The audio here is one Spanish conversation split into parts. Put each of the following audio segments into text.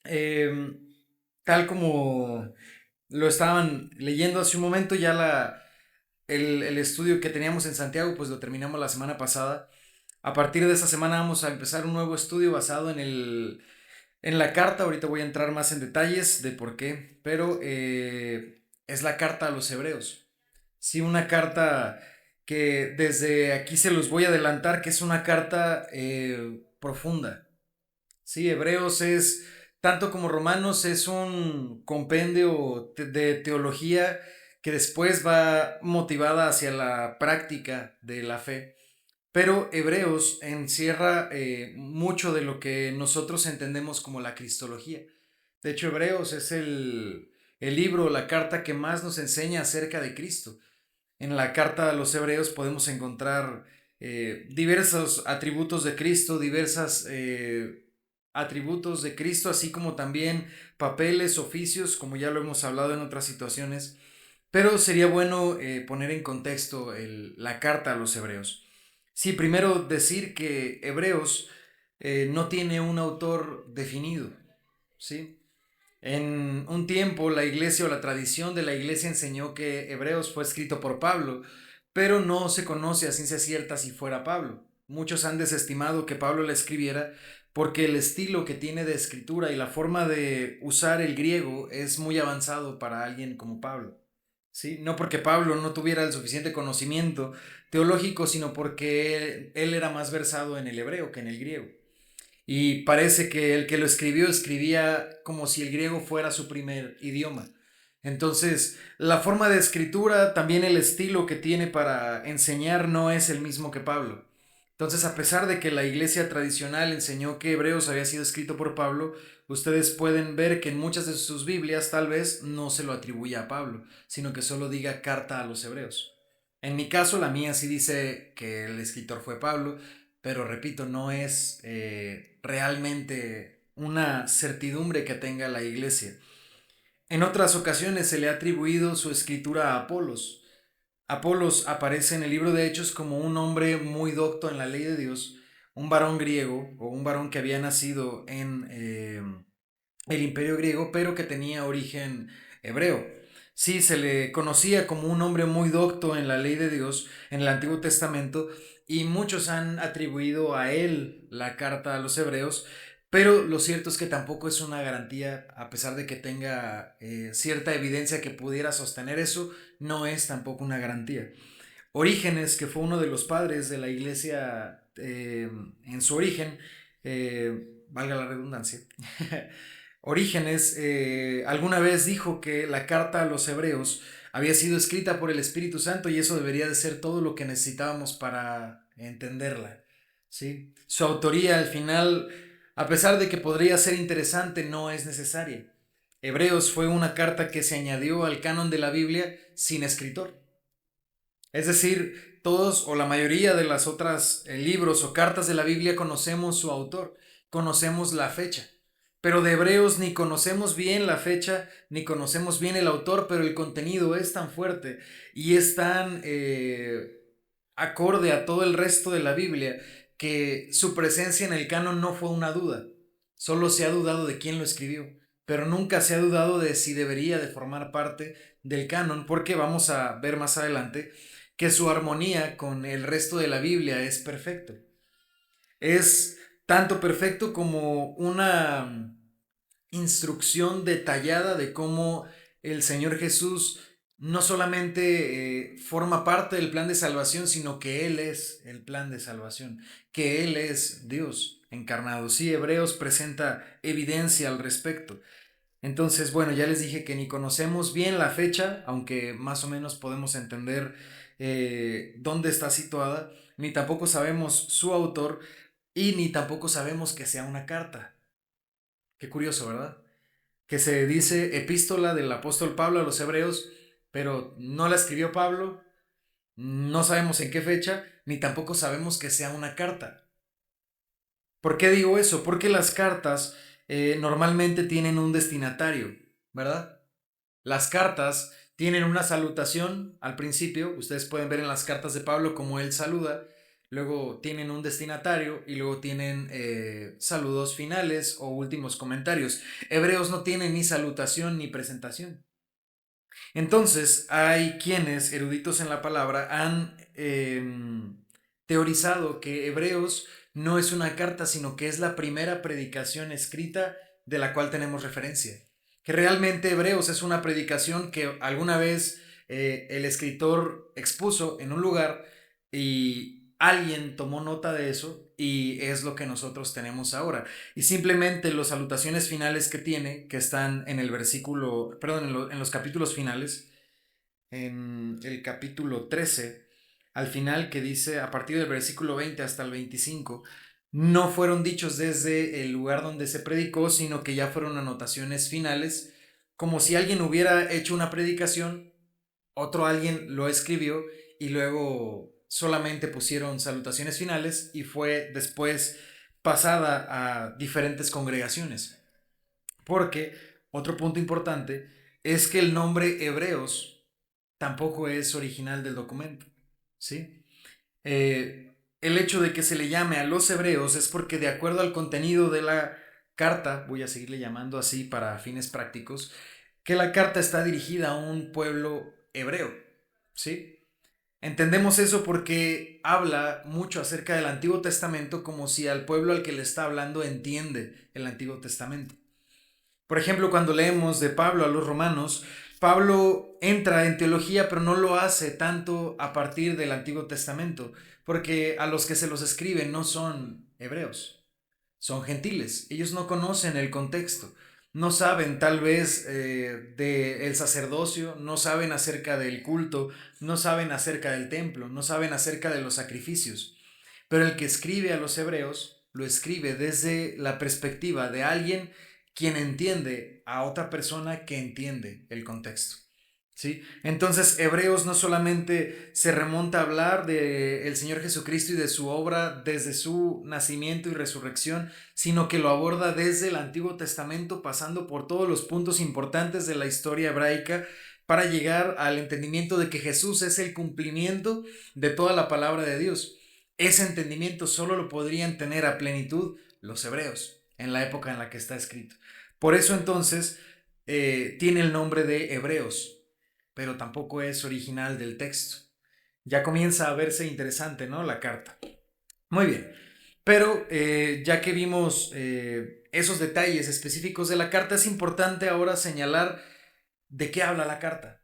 Eh, Tal como lo estaban leyendo hace un momento, ya el estudio que teníamos en Santiago, pues lo terminamos la semana pasada. A partir de esa semana vamos a empezar un nuevo estudio basado en la carta. Ahorita voy a entrar más en detalles de por qué, pero es la carta a los hebreos. Sí, una carta que desde aquí se los voy a adelantar, que es una carta profunda. Sí, Hebreos es, tanto como Romanos, es un compendio de teología que después va motivada hacia la práctica de la fe. Pero Hebreos encierra mucho de lo que nosotros entendemos como la cristología. De hecho, Hebreos es el libro, la carta que más nos enseña acerca de Cristo. En la carta a los Hebreos podemos encontrar diversos atributos de Cristo, diversas atributos de Cristo, así como también papeles, oficios, como ya lo hemos hablado en otras situaciones. Pero sería bueno poner en contexto la carta a los Hebreos. Sí, primero decir que Hebreos no tiene un autor definido, ¿sí? En un tiempo la iglesia o la tradición de la iglesia enseñó que Hebreos fue escrito por Pablo, pero no se conoce a ciencia cierta si fuera Pablo. Muchos han desestimado que Pablo la escribiera porque el estilo que tiene de escritura y la forma de usar el griego es muy avanzado para alguien como Pablo. ¿Sí? No porque Pablo no tuviera el suficiente conocimiento teológico, sino porque él era más versado en el hebreo que en el griego. Y parece que el que lo escribió escribía como si el griego fuera su primer idioma. Entonces, la forma de escritura, también el estilo que tiene para enseñar no es el mismo que Pablo. Entonces, a pesar de que la iglesia tradicional enseñó que Hebreos había sido escrito por Pablo, ustedes pueden ver que en muchas de sus Biblias tal vez no se lo atribuye a Pablo, sino que solo diga carta a los Hebreos. En mi caso, la mía sí dice que el escritor fue Pablo, pero repito, no es realmente una certidumbre que tenga la iglesia. En otras ocasiones se le ha atribuido su escritura a Apolos. Apolos aparece en el libro de Hechos como un hombre muy docto en la ley de Dios, un varón griego o un varón que había nacido en el imperio griego, pero que tenía origen hebreo. Sí, se le conocía como un hombre muy docto en la ley de Dios en el Antiguo Testamento y muchos han atribuido a él la carta a los hebreos, pero lo cierto es que tampoco es una garantía, a pesar de que tenga cierta evidencia que pudiera sostener eso, no es tampoco una garantía. Orígenes, que fue uno de los padres de la iglesia en su origen, valga la redundancia, Orígenes alguna vez dijo que la carta a los hebreos había sido escrita por el Espíritu Santo y eso debería de ser todo lo que necesitábamos para entenderla. ¿Sí? Su autoría al final, a pesar de que podría ser interesante, no es necesaria. Hebreos fue una carta que se añadió al canon de la Biblia sin escritor. Es decir, todos o la mayoría de las otras libros o cartas de la Biblia conocemos su autor, conocemos la fecha. Pero de Hebreos ni conocemos bien la fecha, ni conocemos bien el autor, pero el contenido es tan fuerte y es tan acorde a todo el resto de la Biblia que su presencia en el canon no fue una duda. Solo se ha dudado de quién lo escribió, pero nunca se ha dudado de si debería de formar parte del canon, porque vamos a ver más adelante que su armonía con el resto de la Biblia es perfecto. Es tanto perfecto como una instrucción detallada de cómo el Señor Jesús no solamente forma parte del plan de salvación, sino que Él es el plan de salvación, que Él es Dios encarnado. Sí, Hebreos presenta evidencia al respecto. Entonces, bueno, ya les dije que ni conocemos bien la fecha, aunque más o menos podemos entender dónde está situada, ni tampoco sabemos su autor y ni tampoco sabemos que sea una carta. Qué curioso, ¿verdad? Que se dice epístola del apóstol Pablo a los hebreos, pero no la escribió Pablo, no sabemos en qué fecha, ni tampoco sabemos que sea una carta. ¿Por qué digo eso? Porque las cartas normalmente tienen un destinatario, ¿verdad? Las cartas tienen una salutación al principio, ustedes pueden ver en las cartas de Pablo cómo él saluda. luego tienen un destinatario y luego tienen saludos finales o últimos comentarios. Hebreos no tiene ni salutación ni presentación. Entonces, hay quienes, eruditos en la palabra, han teorizado que Hebreos no es una carta, sino que es la primera predicación escrita de la cual tenemos referencia. Que realmente Hebreos es una predicación que alguna vez el escritor expuso en un lugar y alguien tomó nota de eso y es lo que nosotros tenemos ahora. Y simplemente las salutaciones finales que tiene, que están en el versículo, perdón, en los capítulos finales, en el capítulo 13 al final, que dice a partir del versículo 20 hasta el 25, no fueron dichos desde el lugar donde se predicó, sino que ya fueron anotaciones finales, como si alguien hubiera hecho una predicación, otro alguien lo escribió y luego solamente pusieron salutaciones finales y fue después pasada a diferentes congregaciones. Porque otro punto importante es que el nombre Hebreos tampoco es original del documento, ¿sí? El hecho de que se le llame a los hebreos es porque de acuerdo al contenido de la carta, voy a seguirle llamando así para fines prácticos, que la carta está dirigida a un pueblo hebreo, ¿sí? Entendemos eso porque habla mucho acerca del Antiguo Testamento como si al pueblo al que le está hablando entiende el Antiguo Testamento. Por ejemplo, cuando leemos de Pablo a los romanos, Pablo entra en teología, pero no lo hace tanto a partir del Antiguo Testamento, porque a los que se los escribe no son hebreos, son gentiles. Ellos no conocen el contexto, no saben tal vez del sacerdocio, no saben acerca del culto, no saben acerca del templo, no saben acerca de los sacrificios. Pero el que escribe a los hebreos lo escribe desde la perspectiva de alguien quien entiende a otra persona que entiende el contexto. ¿Sí? Entonces, Hebreos no solamente se remonta a hablar del Señor Jesucristo y de su obra desde su nacimiento y resurrección, sino que lo aborda desde el Antiguo Testamento, pasando por todos los puntos importantes de la historia hebraica para llegar al entendimiento de que Jesús es el cumplimiento de toda la palabra de Dios. Ese entendimiento solo lo podrían tener a plenitud los hebreos en la época en la que está escrito. Por eso entonces tiene el nombre de Hebreos, pero tampoco es original del texto. Ya comienza a verse interesante, ¿no? La carta. Muy bien, pero ya que vimos esos detalles específicos de la carta, es importante ahora señalar de qué habla la carta,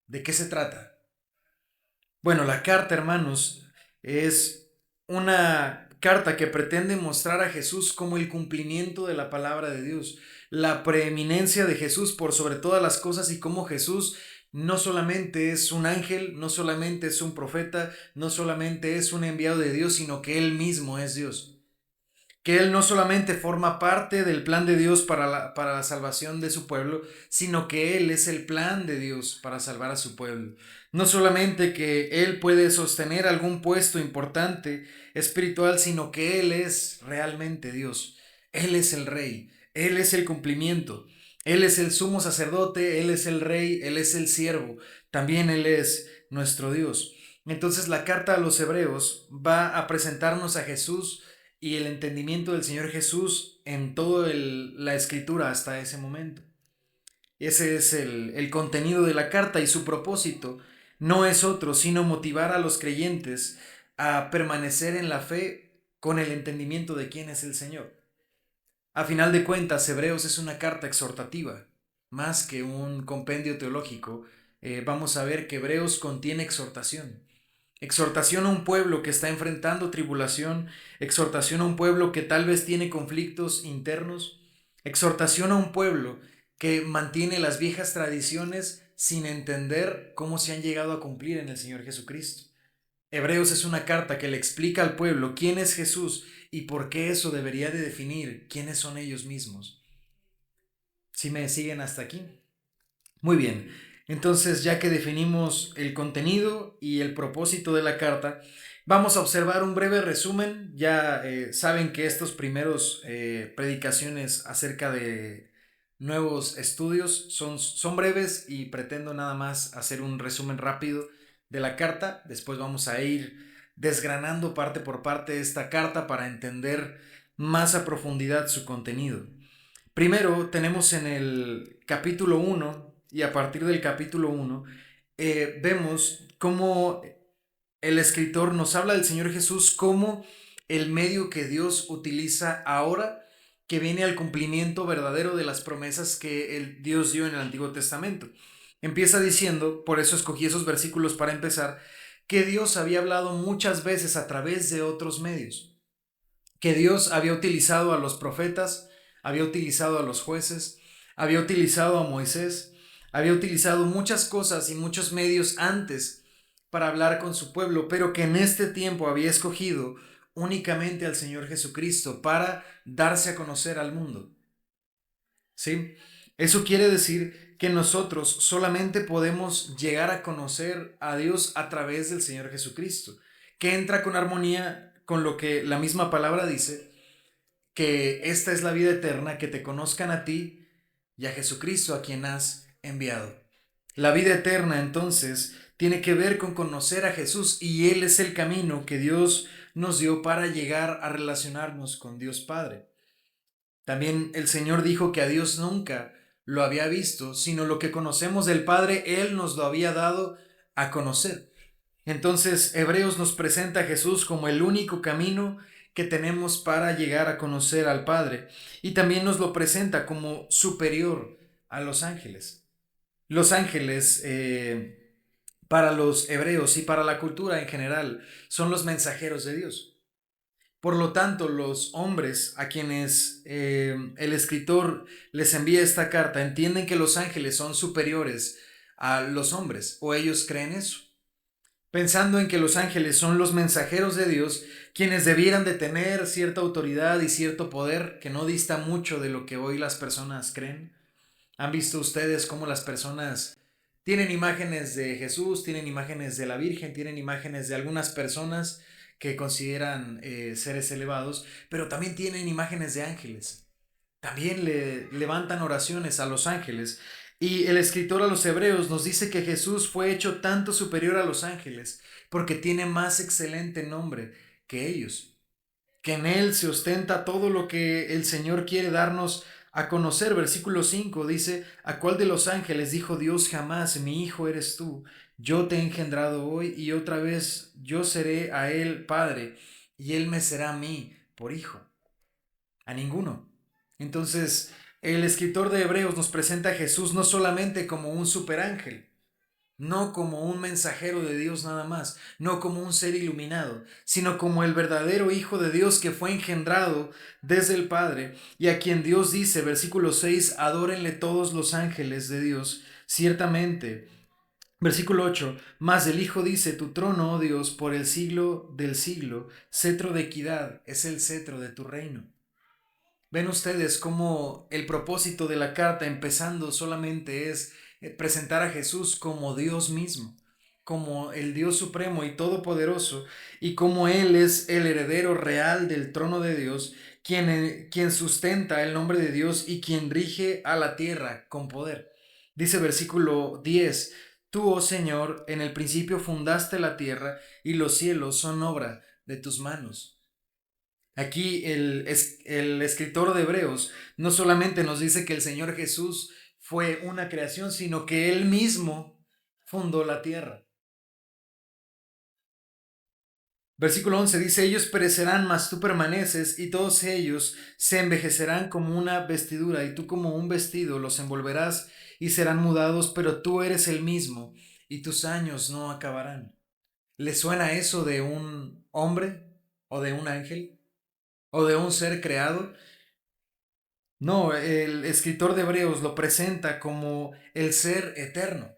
de qué se trata. Bueno, la carta, hermanos, es una carta que pretende mostrar a Jesús como el cumplimiento de la palabra de Dios, la preeminencia de Jesús por sobre todas las cosas y cómo Jesús no solamente es un ángel, no solamente es un profeta, no solamente es un enviado de Dios, sino que Él mismo es Dios, que Él no solamente forma parte del plan de Dios para la salvación de su pueblo, sino que Él es el plan de Dios para salvar a su pueblo. No solamente que Él puede sostener algún puesto importante espiritual, sino que Él es realmente Dios. Él es el Rey, Él es el cumplimiento, Él es el sumo sacerdote, Él es el Rey, Él es el siervo, también Él es nuestro Dios. Entonces la carta a los hebreos va a presentarnos a Jesús y el entendimiento del Señor Jesús en toda la escritura hasta ese momento. Ese es el contenido de la carta y su propósito no es otro sino motivar a los creyentes a permanecer en la fe con el entendimiento de quién es el Señor. A final de cuentas, Hebreos es una carta exhortativa, más que un compendio teológico. Vamos a ver que Hebreos contiene exhortación. Exhortación a un pueblo que está enfrentando tribulación, exhortación a un pueblo que tal vez tiene conflictos internos, exhortación a un pueblo que mantiene las viejas tradiciones sin entender cómo se han llegado a cumplir en el Señor Jesucristo. Hebreos es una carta que le explica al pueblo quién es Jesús y por qué eso debería de definir quiénes son ellos mismos. ¿Sí me siguen hasta aquí? Muy bien, entonces ya que definimos el contenido y el propósito de la carta, vamos a observar un breve resumen. Ya saben que estos primeros predicaciones acerca de nuevos estudios son breves y pretendo nada más hacer un resumen rápido de la carta. Después vamos a ir desgranando parte por parte esta carta para entender más a profundidad su contenido. Primero tenemos en el capítulo 1 y a partir del capítulo 1 vemos cómo el escritor nos habla del Señor Jesús como el medio que Dios utiliza ahora que viene al cumplimiento verdadero de las promesas que Dios dio en el Antiguo Testamento. Empieza diciendo, por eso escogí esos versículos para empezar, que Dios había hablado muchas veces a través de otros medios, que Dios había utilizado a los profetas, había utilizado a los jueces, había utilizado a Moisés, había utilizado muchas cosas y muchos medios antes para hablar con su pueblo, pero que en este tiempo había escogido únicamente al Señor Jesucristo para darse a conocer al mundo. ¿Sí? Eso quiere decir que nosotros solamente podemos llegar a conocer a Dios a través del Señor Jesucristo, que entra con armonía con lo que la misma palabra dice, que esta es la vida eterna, que te conozcan a ti y a Jesucristo a quien has enviado. La vida eterna entonces tiene que ver con conocer a Jesús y Él es el camino que Dios nos dio para llegar a relacionarnos con Dios Padre. También el Señor dijo que a Dios nunca lo había visto, sino lo que conocemos del Padre, Él nos lo había dado a conocer. Entonces, Hebreos nos presenta a Jesús como el único camino que tenemos para llegar a conocer al Padre. Y también nos lo presenta como superior a los ángeles. Los ángeles, para los hebreos y para la cultura en general, son los mensajeros de Dios. Por lo tanto, los hombres a quienes el escritor les envía esta carta entienden que los ángeles son superiores a los hombres, o ellos creen eso, pensando en que los ángeles son los mensajeros de Dios, quienes debieran de tener cierta autoridad y cierto poder que no dista mucho de lo que hoy las personas creen. ¿Han visto ustedes cómo las personas tienen imágenes de Jesús, tienen imágenes de la Virgen, tienen imágenes de algunas personas que consideran seres elevados, pero también tienen imágenes de ángeles? También le levantan oraciones a los ángeles. Y el escritor a los hebreos nos dice que Jesús fue hecho tanto superior a los ángeles porque tiene más excelente nombre que ellos, que en él se ostenta todo lo que el Señor quiere darnos a conocer. Versículo 5 dice: ¿a cuál de los ángeles dijo Dios jamás, mi hijo eres tú? Yo te he engendrado hoy y otra vez yo seré a él padre y él me será a mí por hijo. A ninguno. Entonces, el escritor de Hebreos nos presenta a Jesús no solamente como un superángel, no como un mensajero de Dios nada más, no como un ser iluminado, sino como el verdadero Hijo de Dios que fue engendrado desde el Padre y a quien Dios dice, versículo 6, adórenle todos los ángeles de Dios, ciertamente. Versículo 8, mas el Hijo dice, tu trono, oh Dios, por el siglo del siglo, cetro de equidad es el cetro de tu reino. Ven ustedes cómo el propósito de la carta, empezando solamente, es presentar a Jesús como Dios mismo, como el Dios supremo y todopoderoso, y como Él es el heredero real del trono de Dios, quien sustenta el nombre de Dios y quien rige a la tierra con poder. Dice versículo 10, tú, oh Señor, en el principio fundaste la tierra y los cielos son obra de tus manos. Aquí el escritor de Hebreos no solamente nos dice que el Señor Jesús fue una creación, sino que Él mismo fundó la tierra. Versículo 11 dice, ellos perecerán, mas tú permaneces, y todos ellos se envejecerán como una vestidura, y tú como un vestido los envolverás y serán mudados, pero tú eres el mismo, y tus años no acabarán. ¿Le suena eso de un hombre o de un ángel o de un ser creado? No, el escritor de Hebreos lo presenta como el ser eterno.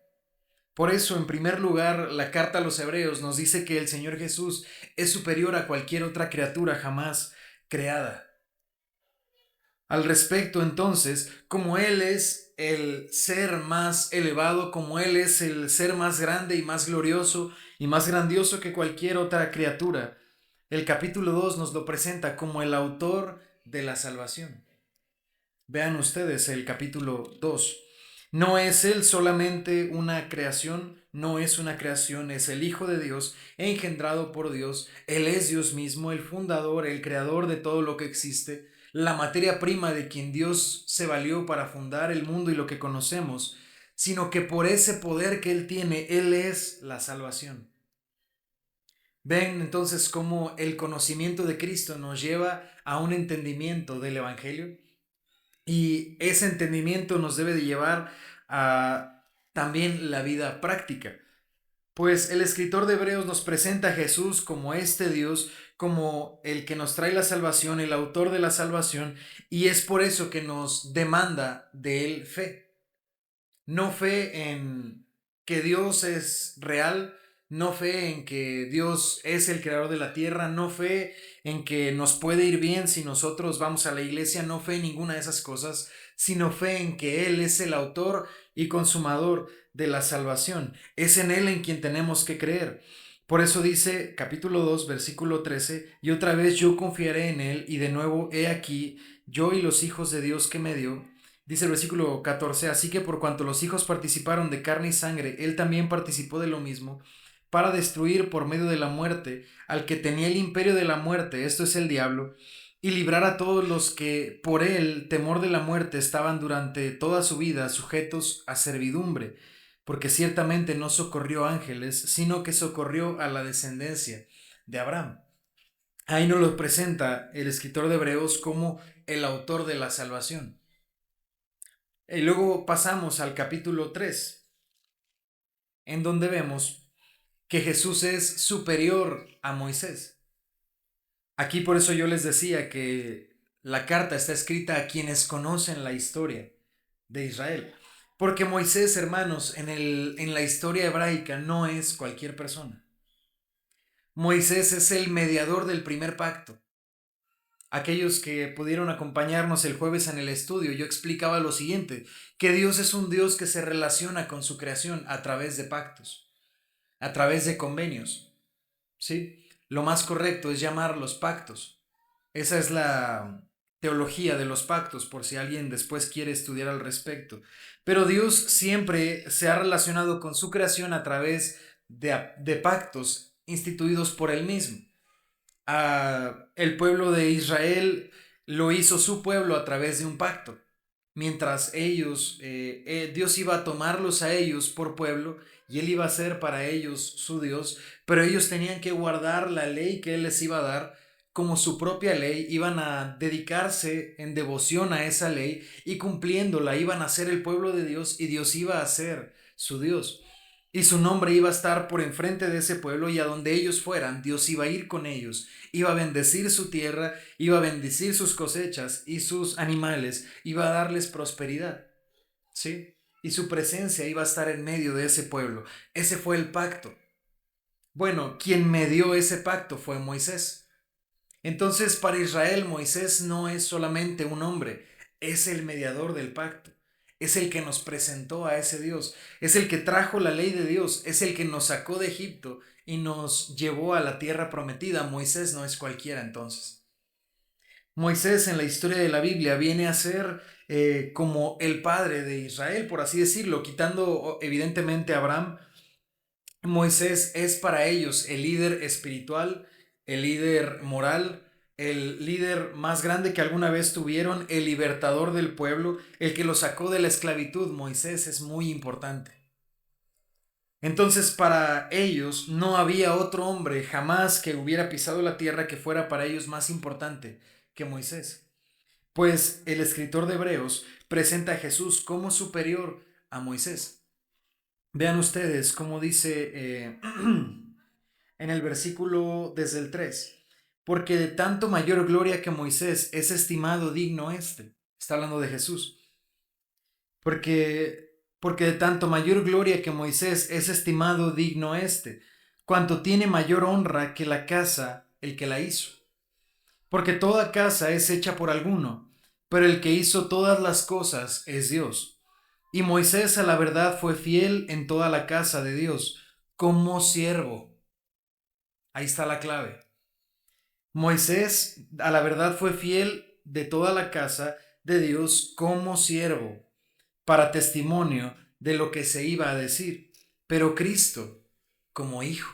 Por eso, en primer lugar, la carta a los Hebreos nos dice que el Señor Jesús es superior a cualquier otra criatura jamás creada. Al respecto, entonces, como Él es el ser más elevado, como Él es el ser más grande y más glorioso y más grandioso que cualquier otra criatura, el capítulo 2 nos lo presenta como el autor de la salvación. Vean ustedes el capítulo 2. No es Él solamente una creación, no es una creación, es el Hijo de Dios, engendrado por Dios. Él es Dios mismo, el fundador, el creador de todo lo que existe, la materia prima de quien Dios se valió para fundar el mundo y lo que conocemos, sino que por ese poder que Él tiene, Él es la salvación. Ven entonces cómo el conocimiento de Cristo nos lleva a un entendimiento del Evangelio, y ese entendimiento nos debe de llevar a también la vida práctica. Pues el escritor de Hebreos nos presenta a Jesús como este Dios, como el que nos trae la salvación, el autor de la salvación, y es por eso que nos demanda de él fe. No fe en que Dios es real, no fe en que Dios es el creador de la tierra, no fe en que nos puede ir bien si nosotros vamos a la iglesia, no fe en ninguna de esas cosas, sino fe en que Él es el autor y consumador de la salvación. Es en Él en quien tenemos que creer. Por eso dice capítulo 2 versículo 13: y otra vez yo confiaré en Él, y de nuevo he aquí yo y los hijos de Dios que me dio. Dice el versículo 14: así que por cuanto los hijos participaron de carne y sangre, Él también participó de lo mismo, para destruir por medio de la muerte al que tenía el imperio de la muerte, esto es el diablo, y librar a todos los que por el temor de la muerte estaban durante toda su vida sujetos a servidumbre, porque ciertamente no socorrió ángeles, sino que socorrió a la descendencia de Abraham. Ahí nos lo presenta el escritor de Hebreos como el autor de la salvación. Y luego pasamos al capítulo 3, en donde vemos que Jesús es superior a Moisés. Aquí por eso yo les decía que la carta está escrita a quienes conocen la historia de Israel. Porque Moisés, hermanos, en la historia hebraica no es cualquier persona. Moisés es el mediador del primer pacto. Aquellos que pudieron acompañarnos el jueves en el estudio, yo explicaba lo siguiente: que Dios es un Dios que se relaciona con su creación a través de pactos, a través de convenios, ¿sí? Lo más correcto es llamarlos pactos. Esa es la teología de los pactos, por si alguien después quiere estudiar al respecto. Pero Dios siempre se ha relacionado con su creación a través de pactos instituidos por Él mismo. El pueblo de Israel lo hizo su pueblo a través de un pacto. Mientras Dios iba a tomarlos a ellos por pueblo, y Él iba a ser para ellos su Dios, pero ellos tenían que guardar la ley que Él les iba a dar como su propia ley, iban a dedicarse en devoción a esa ley, y cumpliéndola iban a ser el pueblo de Dios, y Dios iba a ser su Dios. Y su nombre iba a estar por enfrente de ese pueblo, y a donde ellos fueran, Dios iba a ir con ellos, iba a bendecir su tierra, iba a bendecir sus cosechas y sus animales, iba a darles prosperidad, ¿sí? Y su presencia iba a estar en medio de ese pueblo. Ese fue el pacto. Bueno, quien medió ese pacto fue Moisés. Entonces, para Israel, Moisés no es solamente un hombre, es el mediador del pacto. Es el que nos presentó a ese Dios, es el que trajo la ley de Dios, es el que nos sacó de Egipto y nos llevó a la tierra prometida. Moisés no es cualquiera entonces. Moisés en la historia de la Biblia viene a ser como el padre de Israel, por así decirlo, quitando evidentemente a Abraham. Moisés es para ellos el líder espiritual, el líder moral, el líder más grande que alguna vez tuvieron, el libertador del pueblo, el que lo sacó de la esclavitud. Moisés es muy importante. Entonces, para ellos no había otro hombre jamás que hubiera pisado la tierra que fuera para ellos más importante que Moisés. Pues el escritor de Hebreos presenta a Jesús como superior a Moisés. Vean ustedes cómo dice en el versículo desde el 3: porque de tanto mayor gloria que Moisés es estimado digno este. Está hablando de Jesús. Porque de tanto mayor gloria que Moisés es estimado digno este, cuanto tiene mayor honra que la casa el que la hizo. Porque toda casa es hecha por alguno, pero el que hizo todas las cosas es Dios. Y Moisés a la verdad fue fiel en toda la casa de Dios, como siervo. Ahí está la clave. Moisés a la verdad fue fiel de toda la casa de Dios como siervo, para testimonio de lo que se iba a decir, pero Cristo como hijo.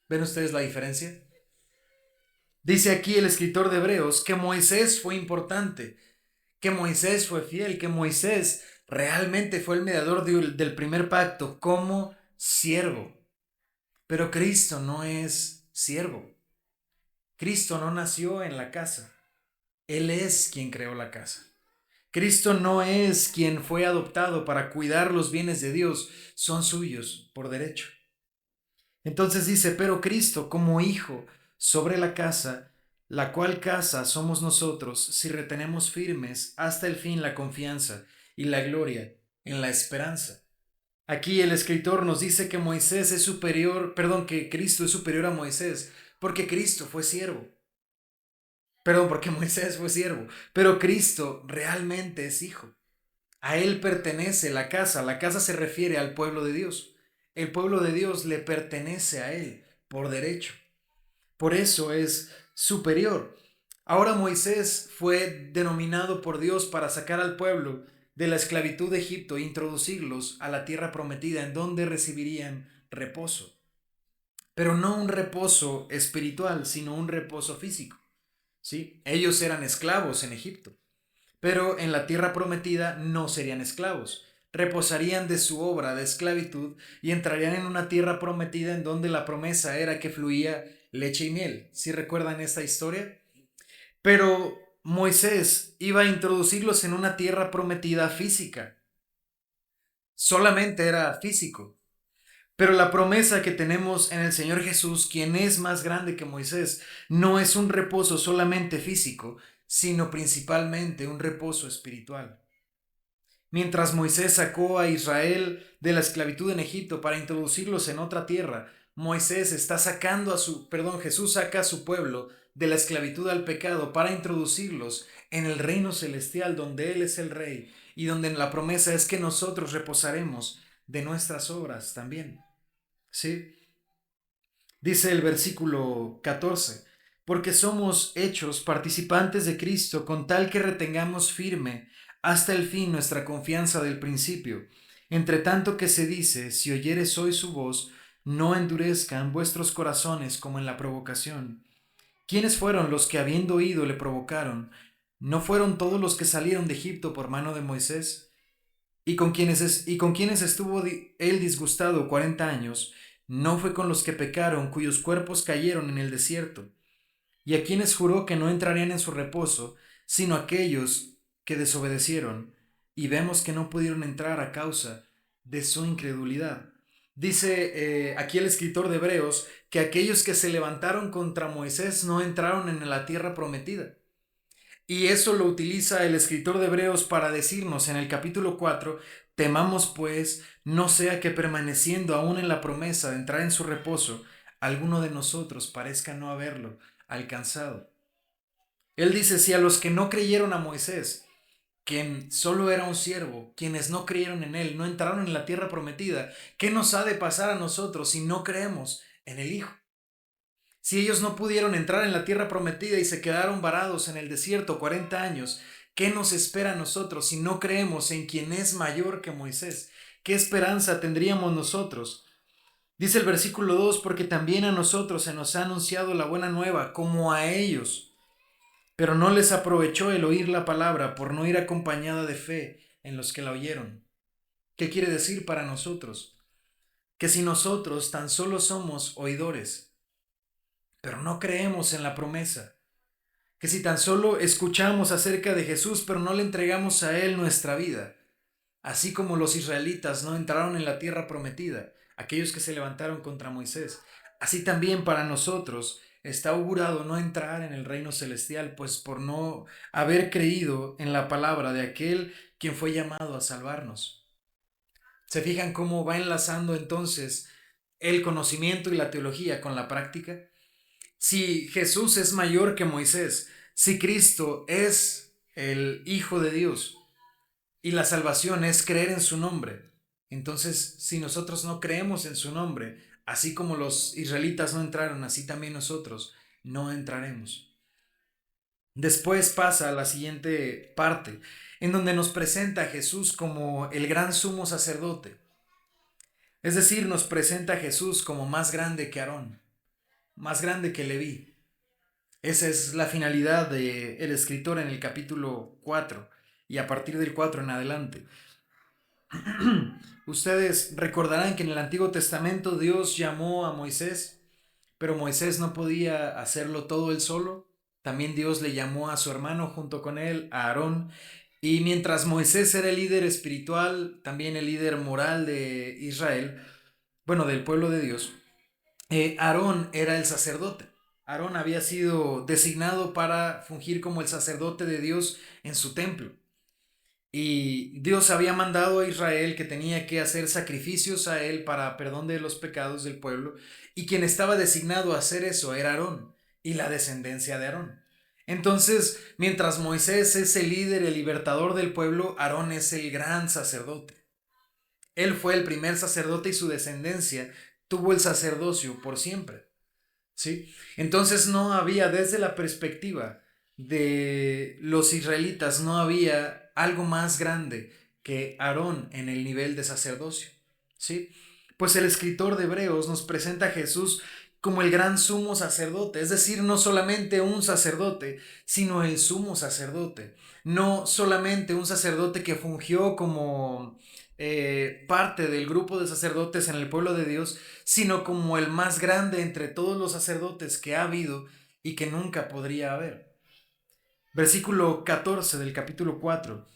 ¿Ven ustedes la diferencia? Dice aquí el escritor de Hebreos que Moisés fue importante, que Moisés fue fiel, que Moisés realmente fue el mediador del primer pacto como siervo. Pero Cristo no es siervo. Cristo no nació en la casa. Él es quien creó la casa. Cristo no es quien fue adoptado para cuidar los bienes de Dios, son suyos por derecho. Entonces dice, pero Cristo como hijo sobre la casa, la cual casa somos nosotros si retenemos firmes hasta el fin la confianza y la gloria en la esperanza. Aquí el escritor nos dice que Moisés es superior, perdón, que Cristo es superior a Moisés, porque Cristo fue siervo. Perdón, porque Moisés fue siervo, pero Cristo realmente es hijo. A él pertenece la casa. La casa se refiere al pueblo de Dios. El pueblo de Dios le pertenece a él por derecho. Por eso es superior. Ahora Moisés fue denominado por Dios para sacar al pueblo de la esclavitud de Egipto e introducirlos a la tierra prometida en donde recibirían reposo. Pero no un reposo espiritual, sino un reposo físico. ¿Sí? Ellos eran esclavos en Egipto, pero en la tierra prometida no serían esclavos. Reposarían de su obra de esclavitud y entrarían en una tierra prometida en donde la promesa era que fluía leche y miel. ¿Sí recuerdan esta historia? Pero Moisés iba a introducirlos en una tierra prometida física. Solamente era físico. Pero la promesa que tenemos en el Señor Jesús, quien es más grande que Moisés, no es un reposo solamente físico, sino principalmente un reposo espiritual. Mientras Moisés sacó a Israel de la esclavitud en Egipto para introducirlos en otra tierra, Moisés está sacando Jesús saca a su pueblo de la esclavitud al pecado para introducirlos en el reino celestial donde Él es el Rey y donde la promesa es que nosotros reposaremos de nuestras obras también. ¿Sí? Dice el versículo 14, porque somos hechos participantes de Cristo con tal que retengamos firme hasta el fin nuestra confianza del principio. Entre tanto que se dice, si oyeres hoy su voz, no endurezcan vuestros corazones como en la provocación. ¿Quiénes fueron los que habiendo oído le provocaron? ¿No fueron todos los que salieron de Egipto por mano de Moisés? Y con quienes estuvo él disgustado 40 años, no fue con los que pecaron, cuyos cuerpos cayeron en el desierto, y a quienes juró que no entrarían en su reposo, sino aquellos que desobedecieron, y vemos que no pudieron entrar a causa de su incredulidad. Dice aquí el escritor de Hebreos que aquellos que se levantaron contra Moisés no entraron en la tierra prometida. Y eso lo utiliza el escritor de Hebreos para decirnos en el capítulo 4, temamos pues, no sea que permaneciendo aún en la promesa de entrar en su reposo, alguno de nosotros parezca no haberlo alcanzado. Él dice, si a los que no creyeron a Moisés, quien solo era un siervo, quienes no creyeron en él, no entraron en la tierra prometida, ¿qué nos ha de pasar a nosotros si no creemos en el Hijo? Si ellos no pudieron entrar en la tierra prometida y se quedaron varados en el desierto 40 años, ¿qué nos espera a nosotros si no creemos en quien es mayor que Moisés? ¿Qué esperanza tendríamos nosotros? Dice el versículo 2, porque también a nosotros se nos ha anunciado la buena nueva, como a ellos, pero no les aprovechó el oír la palabra por no ir acompañada de fe en los que la oyeron. ¿Qué quiere decir para nosotros? Que si nosotros tan solo somos oidores, pero no creemos en la promesa, que si tan solo escuchamos acerca de Jesús, pero no le entregamos a Él nuestra vida, así como los israelitas no entraron en la tierra prometida, aquellos que se levantaron contra Moisés, así también para nosotros está augurado no entrar en el reino celestial, pues por no haber creído en la palabra de aquel quien fue llamado a salvarnos. ¿Se fijan cómo va enlazando entonces el conocimiento y la teología con la práctica? Si Jesús es mayor que Moisés, si Cristo es el Hijo de Dios y la salvación es creer en su nombre, entonces si nosotros no creemos en su nombre, así como los israelitas no entraron, así también nosotros no entraremos. Después pasa a la siguiente parte, en donde nos presenta a Jesús como el gran sumo sacerdote. Es decir, nos presenta a Jesús como más grande que Aarón, más grande que Leví. Esa es la finalidad del escritor en el capítulo 4 y a partir del 4 en adelante. Ustedes recordarán que en el Antiguo Testamento Dios llamó a Moisés, pero Moisés no podía hacerlo todo él solo. También Dios le llamó a su hermano junto con él, a Aarón. Y mientras Moisés era el líder espiritual, también el líder moral de Israel, bueno, del pueblo de Dios, Aarón era el sacerdote. Aarón había sido designado para fungir como el sacerdote de Dios en su templo. Y Dios había mandado a Israel que tenía que hacer sacrificios a él para perdón de los pecados del pueblo, y quien estaba designado a hacer eso era Aarón y la descendencia de Aarón. Entonces, mientras Moisés es el líder, el libertador del pueblo, Aarón es el gran sacerdote. Él fue el primer sacerdote y su descendencia tuvo el sacerdocio por siempre. ¿Sí? Entonces no había, desde la perspectiva de los israelitas, no había algo más grande que Aarón en el nivel de sacerdocio. ¿Sí? Pues el escritor de Hebreos nos presenta a Jesús como el gran sumo sacerdote, es decir, no solamente un sacerdote, sino el sumo sacerdote. No solamente un sacerdote que fungió como parte del grupo de sacerdotes en el pueblo de Dios, sino como el más grande entre todos los sacerdotes que ha habido y que nunca podría haber. Versículo 14 del capítulo 4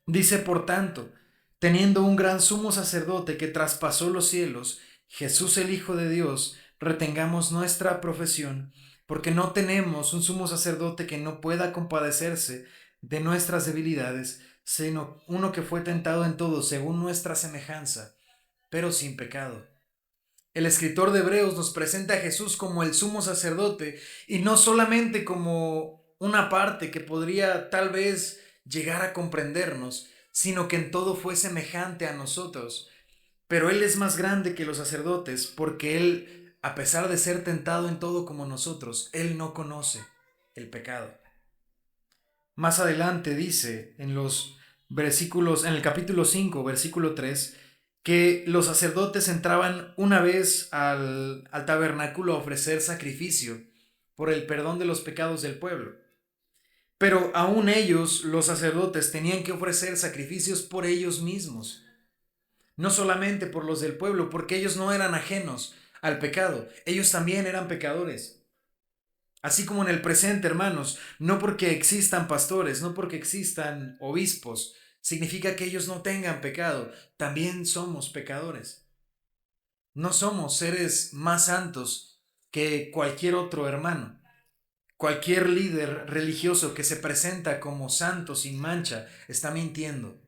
dice: por tanto, teniendo un gran sumo sacerdote que traspasó los cielos, Jesús el Hijo de Dios, retengamos nuestra profesión, porque no tenemos un sumo sacerdote que no pueda compadecerse de nuestras debilidades, sino uno que fue tentado en todo según nuestra semejanza, pero sin pecado. El escritor de Hebreos nos presenta a Jesús como el sumo sacerdote, y no solamente como una parte que podría tal vez llegar a comprendernos, sino que en todo fue semejante a nosotros. Pero Él es más grande que los sacerdotes porque Él, a pesar de ser tentado en todo como nosotros, Él no conoce el pecado. Más adelante dice en los versículos, en el capítulo 5 versículo 3, que los sacerdotes entraban una vez al tabernáculo a ofrecer sacrificio por el perdón de los pecados del pueblo. Pero aún ellos, los sacerdotes, tenían que ofrecer sacrificios por ellos mismos, no solamente por los del pueblo, porque ellos no eran ajenos al pecado, ellos también eran pecadores. Así como en el presente, hermanos, no porque existan pastores, no porque existan obispos, significa que ellos no tengan pecado. También somos pecadores. No somos seres más santos que cualquier otro hermano. Cualquier líder religioso que se presenta como santo sin mancha está mintiendo.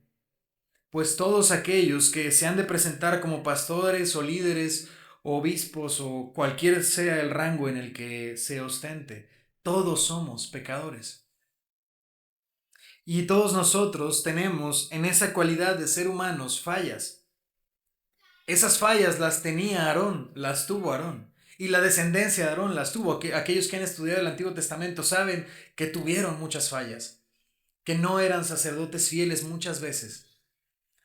Pues todos aquellos que se han de presentar como pastores o líderes, obispos o cualquier sea el rango en el que se ostente, todos somos pecadores. Y todos nosotros tenemos en esa cualidad de ser humanos fallas. Esas fallas las tenía Aarón, las tuvo Aarón. Y la descendencia de Aarón las tuvo. Aquellos que han estudiado el Antiguo Testamento saben que tuvieron muchas fallas, que no eran sacerdotes fieles muchas veces.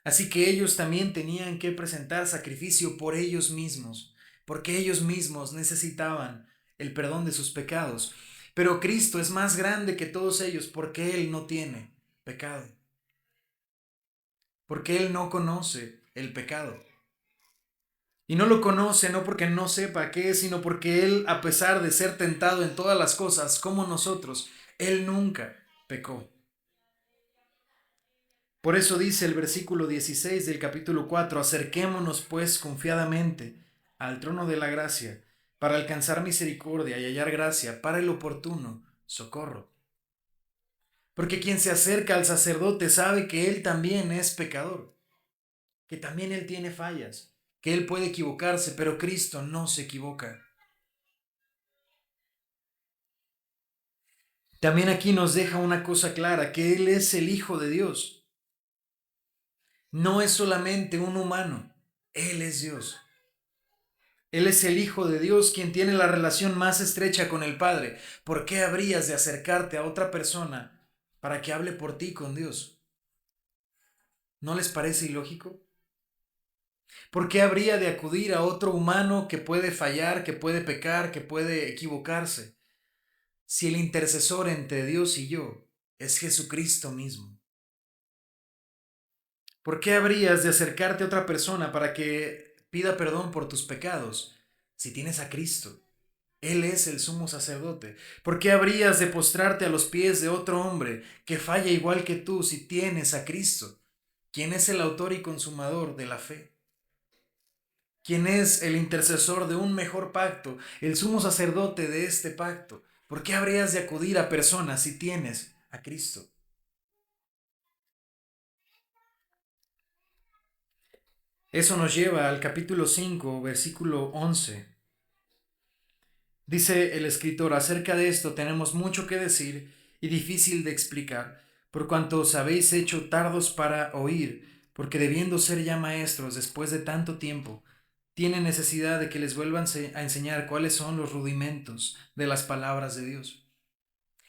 Así que ellos también tenían que presentar sacrificio por ellos mismos, porque ellos mismos necesitaban el perdón de sus pecados. Pero Cristo es más grande que todos ellos porque Él no tiene pecado, porque Él no conoce el pecado. Y no lo conoce no porque no sepa qué es, sino porque Él, a pesar de ser tentado en todas las cosas como nosotros, Él nunca pecó. Por eso dice el versículo 16 del capítulo 4: acerquémonos pues confiadamente al trono de la gracia para alcanzar misericordia y hallar gracia para el oportuno socorro. Porque quien se acerca al sacerdote sabe que él también es pecador, que también él tiene fallas, que él puede equivocarse, pero Cristo no se equivoca. También aquí nos deja una cosa clara, que Él es el Hijo de Dios. No es solamente un humano, Él es Dios. Él es el Hijo de Dios, quien tiene la relación más estrecha con el Padre. ¿Por qué habrías de acercarte a otra persona para que hable por ti con Dios? ¿No les parece ilógico? ¿Por qué habría de acudir a otro humano que puede fallar, que puede pecar, que puede equivocarse, si el intercesor entre Dios y yo es Jesucristo mismo? ¿Por qué habrías de acercarte a otra persona para que pida perdón por tus pecados si tienes a Cristo? Él es el sumo sacerdote. ¿Por qué habrías de postrarte a los pies de otro hombre que falla igual que tú si tienes a Cristo, quien es el autor y consumador de la fe? ¿Quién es el intercesor de un mejor pacto, el sumo sacerdote de este pacto? ¿Por qué habrías de acudir a personas si tienes a Cristo? Eso nos lleva al capítulo 5, versículo 11. Dice el escritor: acerca de esto tenemos mucho que decir y difícil de explicar, por cuanto os habéis hecho tardos para oír, porque debiendo ser ya maestros después de tanto tiempo, tienen necesidad de que les vuelvan a enseñar cuáles son los rudimentos de las palabras de Dios.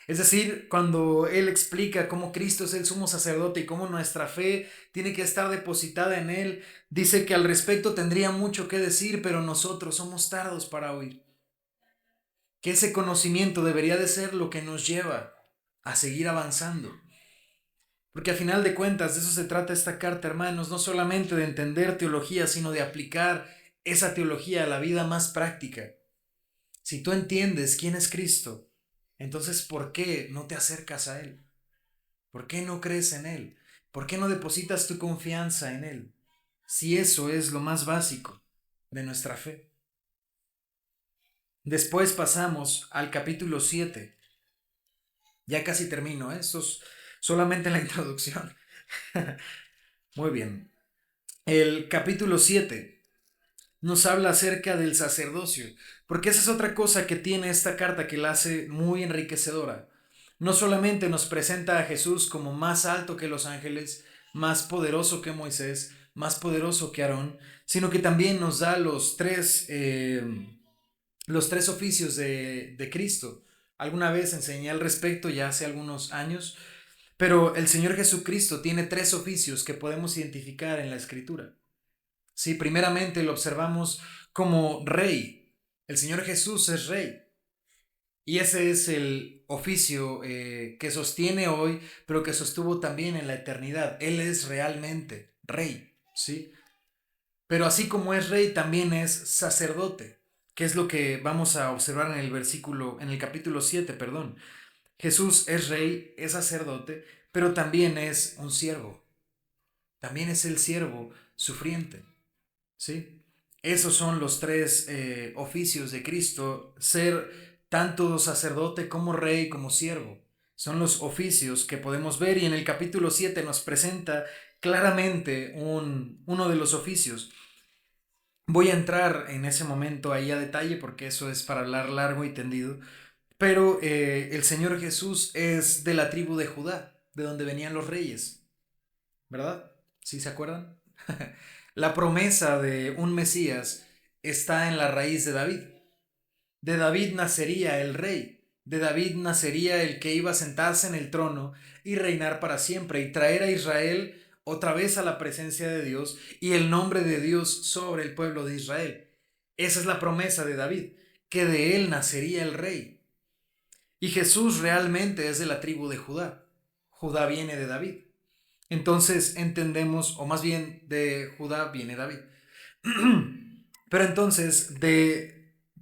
Es decir, cuando Él explica cómo Cristo es el sumo sacerdote y cómo nuestra fe tiene que estar depositada en Él, dice que al respecto tendría mucho que decir, pero nosotros somos tardos para oír. Que ese conocimiento debería de ser lo que nos lleva a seguir avanzando. Porque a final de cuentas de eso se trata esta carta, hermanos, no solamente de entender teología, sino de aplicar esa teología a la vida más práctica. Si tú entiendes quién es Cristo, entonces ¿por qué no te acercas a Él? ¿Por qué no crees en Él? ¿Por qué no depositas tu confianza en Él? Si eso es lo más básico de nuestra fe. Después pasamos al capítulo 7. Ya casi termino, ¿eh? Esto es solamente la introducción. Muy bien. El capítulo 7 nos habla acerca del sacerdocio, porque esa es otra cosa que tiene esta carta que la hace muy enriquecedora. No solamente nos presenta a Jesús como más alto que los ángeles, más poderoso que Moisés, más poderoso que Aarón, sino que también nos da los tres oficios de Cristo. Alguna vez enseñé al respecto ya hace algunos años, pero el Señor Jesucristo tiene tres oficios que podemos identificar en la Escritura. Sí, primeramente lo observamos como rey. El Señor Jesús es rey. Y ese es el oficio que sostiene hoy, pero que sostuvo también en la eternidad. Él es realmente rey, ¿sí? Pero así como es rey, también es sacerdote, que es lo que vamos a observar en el en el capítulo 7, perdón. Jesús es rey, es sacerdote, pero también es un siervo. También es el siervo sufriente, ¿sí? Esos son los tres oficios de Cristo: ser tanto sacerdote como rey como siervo. Son los oficios que podemos ver, y en el capítulo 7 nos presenta claramente uno de los oficios. Voy a entrar en ese momento ahí a detalle porque eso es para hablar largo y tendido, pero el Señor Jesús es de la tribu de Judá, de donde venían los reyes, ¿verdad? ¿Sí se acuerdan? La promesa de un Mesías está en la raíz de David. De David nacería el rey. De David nacería el que iba a sentarse en el trono y reinar para siempre y traer a Israel otra vez a la presencia de Dios y el nombre de Dios sobre el pueblo de Israel. Esa es la promesa de David, que de él nacería el rey. Y Jesús realmente es de la tribu de Judá. Judá viene de David. Entonces entendemos, o más bien de Judá viene David. Pero entonces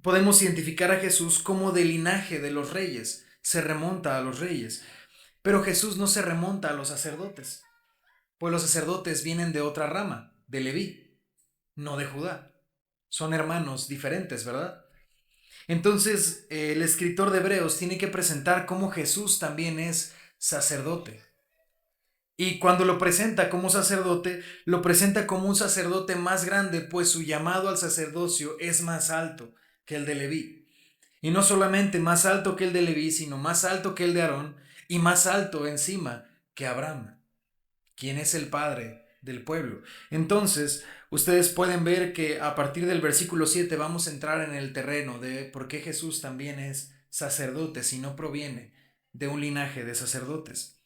podemos identificar a Jesús como del linaje de los reyes. Se remonta a los reyes. Pero Jesús no se remonta a los sacerdotes, pues los sacerdotes vienen de otra rama, de Leví, no de Judá. Son hermanos diferentes, ¿verdad? Entonces el escritor de Hebreos tiene que presentar cómo Jesús también es sacerdote. Y cuando lo presenta como sacerdote, lo presenta como un sacerdote más grande, pues su llamado al sacerdocio es más alto que el de Leví. Y no solamente más alto que el de Leví, sino más alto que el de Aarón y más alto encima que Abraham, quien es el padre del pueblo. Entonces, ustedes pueden ver que a partir del versículo 7 vamos a entrar en el terreno de por qué Jesús también es sacerdote si no proviene de un linaje de sacerdotes.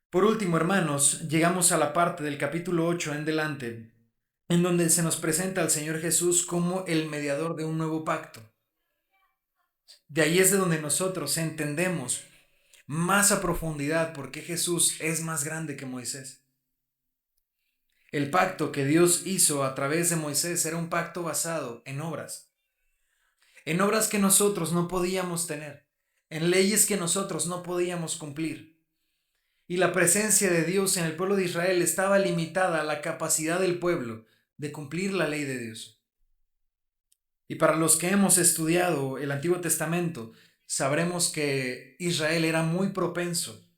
Por último, hermanos, llegamos a la parte del capítulo 8 en delante, en donde se nos presenta al Señor Jesús como el mediador de un nuevo pacto. De ahí es de donde nosotros entendemos más a profundidad por qué Jesús es más grande que Moisés. El pacto que Dios hizo a través de Moisés era un pacto basado en obras que nosotros no podíamos tener, en leyes que nosotros no podíamos cumplir. Y la presencia de Dios en el pueblo de Israel estaba limitada a la capacidad del pueblo de cumplir la ley de Dios. Y para los que hemos estudiado el Antiguo Testamento, sabremos que Israel era muy propenso,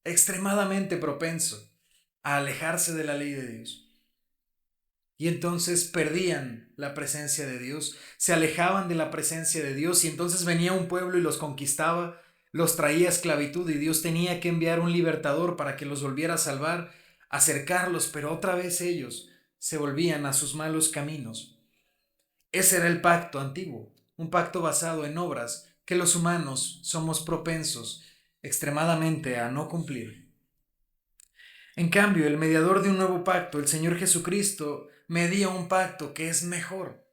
extremadamente propenso, a alejarse de la ley de Dios. Y entonces perdían la presencia de Dios, se alejaban de la presencia de Dios y entonces venía un pueblo y los conquistaba, los traía a esclavitud y Dios tenía que enviar un libertador para que los volviera a salvar, acercarlos, pero otra vez ellos se volvían a sus malos caminos. Ese era el pacto antiguo, un pacto basado en obras que los humanos somos propensos extremadamente a no cumplir. En cambio, el mediador de un nuevo pacto, el Señor Jesucristo, medía un pacto que es mejor,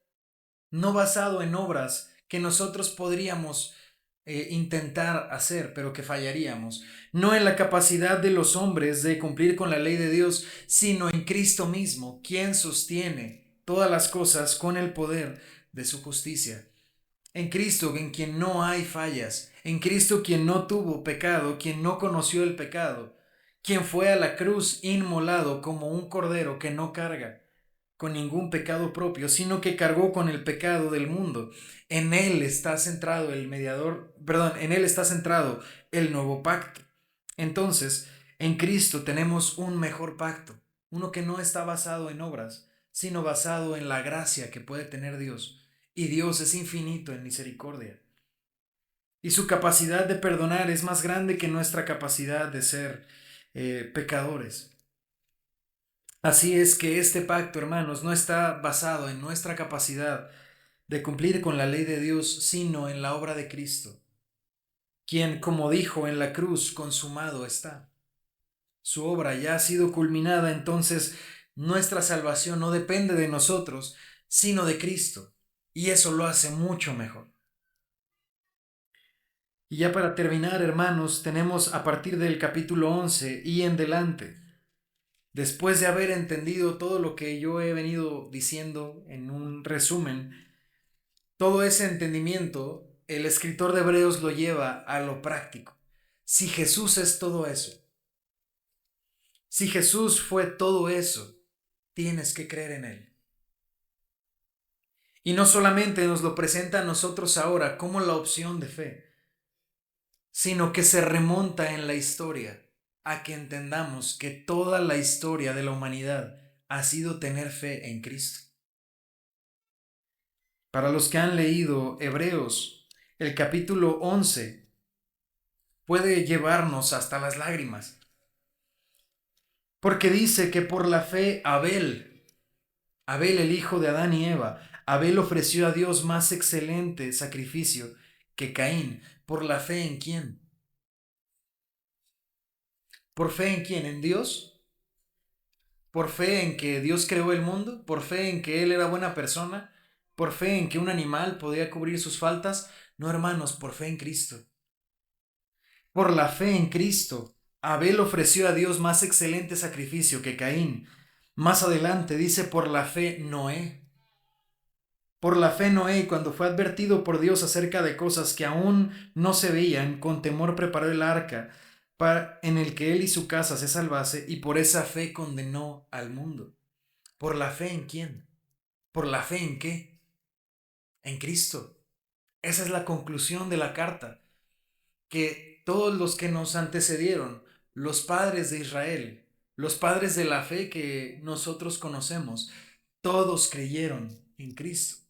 no basado en obras que nosotros podríamos intentar hacer, pero que fallaríamos, no en la capacidad de los hombres de cumplir con la ley de Dios, sino en Cristo mismo, quien sostiene todas las cosas con el poder de su justicia. En Cristo, en quien no hay fallas, en Cristo quien no tuvo pecado, quien no conoció el pecado, quien fue a la cruz inmolado como un cordero que no carga con ningún pecado propio, sino que cargó con el pecado del mundo. En él está centrado el mediador, perdón, en él está centrado el nuevo pacto. Entonces, en Cristo tenemos un mejor pacto, uno que no está basado en obras, sino basado en la gracia que puede tener Dios. Y Dios es infinito en misericordia. Y su capacidad de perdonar es más grande que nuestra capacidad de ser pecadores. Así es que este pacto, hermanos, no está basado en nuestra capacidad de cumplir con la ley de Dios, sino en la obra de Cristo, quien, como dijo en la cruz, consumado está. Su obra ya ha sido culminada, entonces nuestra salvación no depende de nosotros, sino de Cristo, y eso lo hace mucho mejor. Y ya para terminar, hermanos, tenemos a partir del capítulo 11 y en delante, después de haber entendido todo lo que yo he venido diciendo en un resumen, todo ese entendimiento, el escritor de Hebreos lo lleva a lo práctico. Si Jesús es todo eso, si Jesús fue todo eso, tienes que creer en Él. Y no solamente nos lo presenta a nosotros ahora como la opción de fe, sino que se remonta en la historia a que entendamos que toda la historia de la humanidad ha sido tener fe en Cristo. Para los que han leído Hebreos, el capítulo 11 puede llevarnos hasta las lágrimas, porque dice que por la fe Abel el hijo de Adán y Eva, Abel ofreció a Dios más excelente sacrificio que Caín. ¿Por la fe en quién? ¿Por fe en quién? ¿En Dios? ¿Por fe en que Dios creó el mundo? ¿Por fe en que Él era buena persona? ¿Por fe en que un animal podía cubrir sus faltas? No, hermanos, por fe en Cristo. Por la fe en Cristo, Abel ofreció a Dios más excelente sacrificio que Caín. Más adelante dice por la fe Noé. Por la fe Noé, cuando fue advertido por Dios acerca de cosas que aún no se veían, con temor preparó el arca en el que él y su casa se salvase, y por esa fe condenó al mundo. ¿Por la fe en quién? ¿Por la fe en qué? En Cristo. Esa es la conclusión de la carta, que todos los que nos antecedieron, los padres de Israel, los padres de la fe que nosotros conocemos, todos creyeron en Cristo.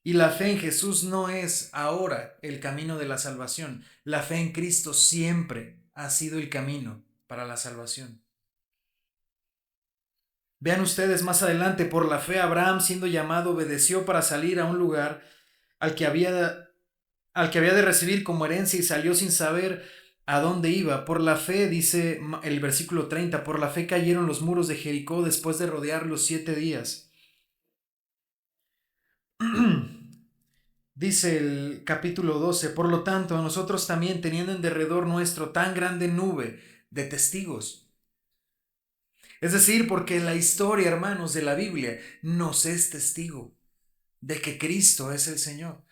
Y la fe en Jesús no es ahora el camino de la salvación. La fe en Cristo siempre ha sido el camino para la salvación. Vean ustedes más adelante, por la fe Abraham, siendo llamado, obedeció para salir a un lugar al que había, al que había de recibir como herencia y salió sin saber a dónde iba. Por la fe, dice el versículo 30, por la fe cayeron los muros de Jericó después de rodearlos 7 días. Dice el capítulo 12, por lo tanto, nosotros también, teniendo en derredor nuestro tan grande nube de testigos. Es decir, porque la historia, hermanos, de la Biblia nos es testigo de que Cristo es el Señor.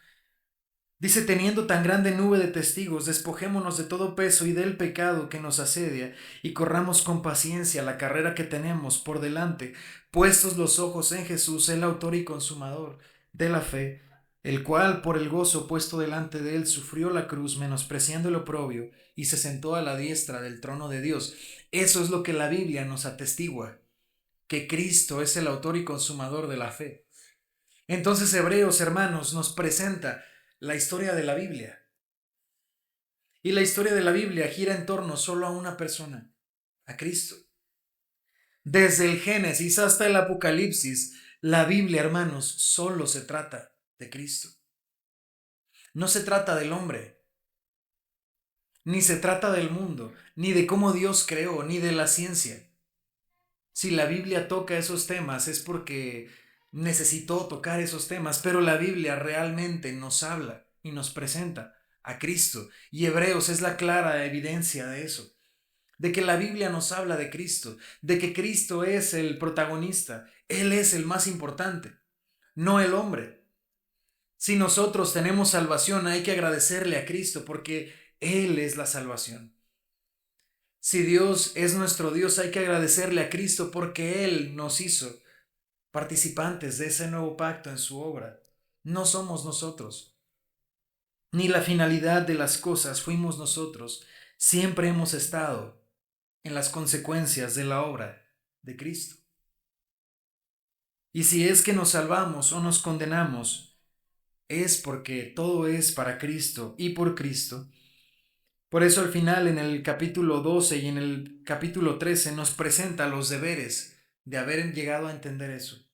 Dice, teniendo tan grande nube de testigos, despojémonos de todo peso y del pecado que nos asedia, y corramos con paciencia la carrera que tenemos por delante, puestos los ojos en Jesús, el autor y consumador de la fe, el cual por el gozo puesto delante de él sufrió la cruz, menospreciando el oprobio, y se sentó a la diestra del trono de Dios. Eso es lo que la Biblia nos atestigua, que Cristo es el autor y consumador de la fe. Entonces Hebreos, hermanos, nos presenta la historia de la Biblia. Y la historia de la Biblia gira en torno solo a una persona, a Cristo. Desde el Génesis hasta el Apocalipsis, la Biblia, hermanos, solo se trata de Cristo. No se trata del hombre, ni se trata del mundo, ni de cómo Dios creó, ni de la ciencia. Si la Biblia toca esos temas es porque necesitó tocar esos temas, pero la Biblia realmente nos habla y nos presenta a Cristo. Y Hebreos es la clara evidencia de eso, de que la Biblia nos habla de Cristo, de que Cristo es el protagonista, Él es el más importante, no el hombre. Si nosotros tenemos salvación, hay que agradecerle a Cristo porque Él es la salvación. Si Dios es nuestro Dios, hay que agradecerle a Cristo porque Él nos hizo participantes de ese nuevo pacto en su obra. No somos nosotros, ni la finalidad de las cosas fuimos nosotros. Siempre hemos estado en las consecuencias de la obra de Cristo. Y si es que nos salvamos o nos condenamos, es porque todo es para Cristo y por Cristo. Por eso al final en el capítulo 12 y en el capítulo 13 nos presenta los deberes de haber llegado a entender eso.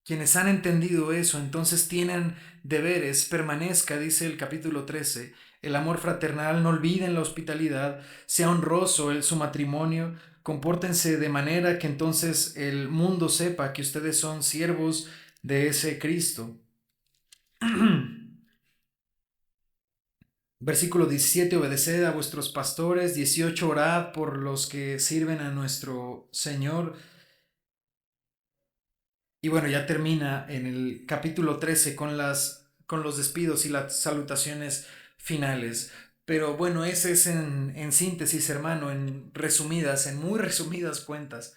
Quienes han entendido eso, entonces tienen deberes, permanezca, dice el capítulo 13, el amor fraternal, no olviden la hospitalidad, sea honroso su matrimonio, compórtense de manera que entonces el mundo sepa que ustedes son siervos de ese Cristo. Versículo 17, obedeced a vuestros pastores. 18, orad por los que sirven a nuestro Señor. Y bueno, ya termina en el capítulo 13 con los despidos y las salutaciones finales. Pero bueno, ese es en síntesis, hermano, en muy resumidas cuentas,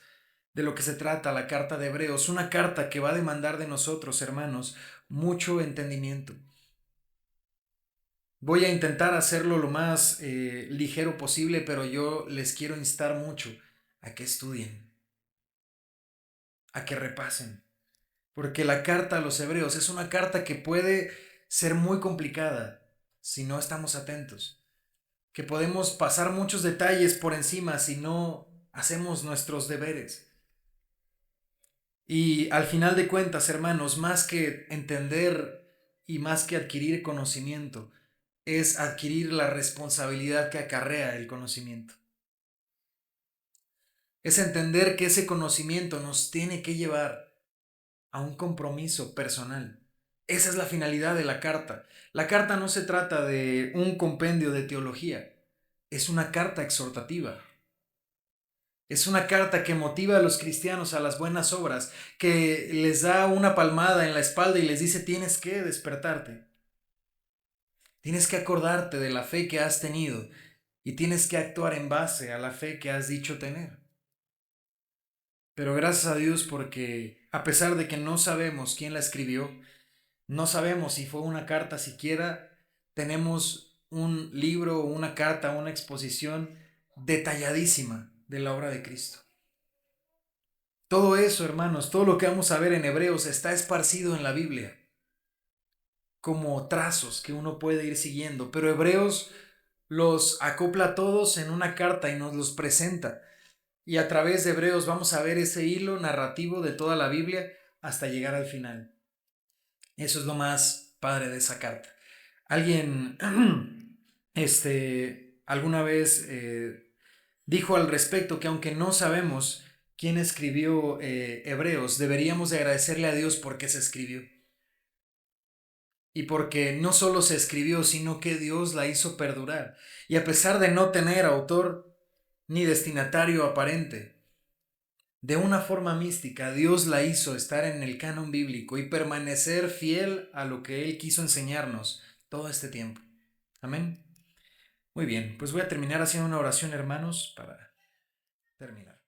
de lo que se trata la carta de Hebreos. Una carta que va a demandar de nosotros, hermanos, mucho entendimiento. Voy a intentar hacerlo lo más ligero posible, pero yo les quiero instar mucho a que estudien, a que repasen. Porque la carta a los hebreos es una carta que puede ser muy complicada si no estamos atentos. Que podemos pasar muchos detalles por encima si no hacemos nuestros deberes. Y al final de cuentas, hermanos, más que entender y más que adquirir conocimiento, es adquirir la responsabilidad que acarrea el conocimiento. Es entender que ese conocimiento nos tiene que llevar a un compromiso personal. Esa es la finalidad de la carta. La carta no se trata de un compendio de teología, es una carta exhortativa. Es una carta que motiva a los cristianos a las buenas obras, que les da una palmada en la espalda y les dice tienes que despertarte. Tienes que acordarte de la fe que has tenido y tienes que actuar en base a la fe que has dicho tener. Pero gracias a Dios porque a pesar de que no sabemos quién la escribió, no sabemos si fue una carta siquiera, tenemos un libro, una carta, una exposición detalladísima de la obra de Cristo. Todo eso, hermanos, todo lo que vamos a ver en Hebreos está esparcido en la Biblia, como trazos que uno puede ir siguiendo, pero Hebreos los acopla todos en una carta y nos los presenta. y a través de Hebreos vamos a ver ese hilo narrativo de toda la Biblia hasta llegar al final. Eso es lo más padre de esa carta. Alguien, alguna vez dijo al respecto que aunque no sabemos quién escribió Hebreos, deberíamos de agradecerle a Dios porque se escribió. Y porque no solo se escribió, sino que Dios la hizo perdurar. Y a pesar de no tener autor ni destinatario aparente, de una forma mística, Dios la hizo estar en el canon bíblico y permanecer fiel a lo que Él quiso enseñarnos todo este tiempo. Amén. Muy bien, pues voy a terminar haciendo una oración, hermanos, para terminar.